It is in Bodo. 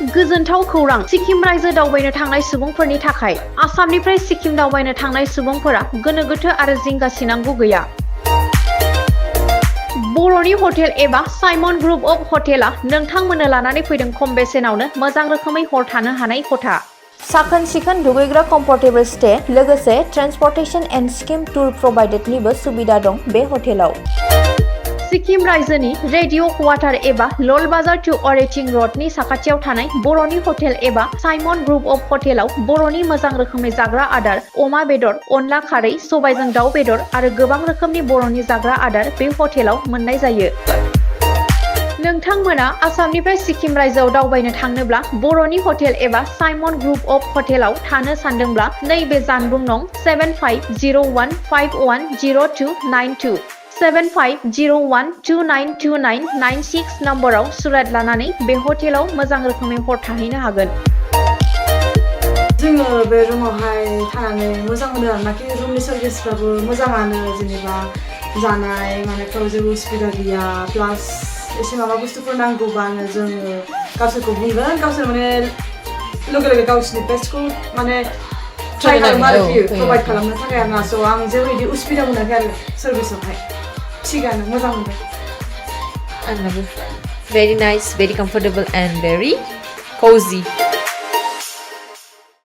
गोजोनथाव खौरां सिक्किम रायजो दावबायनो थांनाय सुबुंफोरनि थाखाय आसामनिफ्राय सिक्किम दावबायनो थांनाय सुबुंफोरा गोनो गोथो आरो जिंगा सिनांगौ गैया। बर'नि हटेल एबा साइमन ग्रुप अफ हटेला नोंथांमोननो लानानै फैदों खम बेसेनावनो मोजां रोखोमै हर थानो हानाय खथा। साखोन सिखोन दुगैग्रा कम्फर्टेबल स्टे लोगोसे ट्रेन्सपर्टेशन एन्ड स्किम टुर प्रभाइडेडनिबो सुबिदा दं बे हटेलाव। सिक्किम रायजोनि रेडिअ क्वार्टार एबा लल बाजार टु अरेटिं रडनि साखाथियाव थानाय बर'नि हटेल एबा साइमन ग्रुप अफ हटेलाव बर'नि मोजां रोखोमै जाग्रा आदार अमा बेदर, अनला खारै, सबायजों दाउ बेदर आरो गोबां रोखोमनि बर'नि जाग्रा आदार बे हटेलाव मोननाय जायो। नोंथांमोना आसामनिफ्राय सिक्किम रायजोआव दावबायनो थांनोब्ला बर'नि हटेल एबा साइमन ग्रुप अफ हटेलाव थानो सानदोंब्ला नैबे जानबुं नं 7501510292 7501292996 नम्बराव सुरात लानानै बे हटेलाव मोजां रोखोमै हर थाहैनो हागोन। जोङो बे रुमावहाय थानानै मोजां मोनो आरोनाखि रुमनि सार्भिसफ्राबो मोजाङानो जेनेबा जानाय मानायफ्राव जेबो उसुबिदा गैया प्लास एसे माबा बुस्थुफोर नांगौबानो जोङो गावसोरखौ बुंगोन गावसोर माने लोगो लोगो गावसोरनि बेस्टखौ माने ट्राइ खालामो आरोखि प्रभाइड खालामनो थाखाय आरोना स' आं जेबो बिदि उसुबिदा मोनाखै आरो सार्भिसावहाय थिगानो मोजां मोनदों। आंनाबो very nice, very comfortable and very cozy.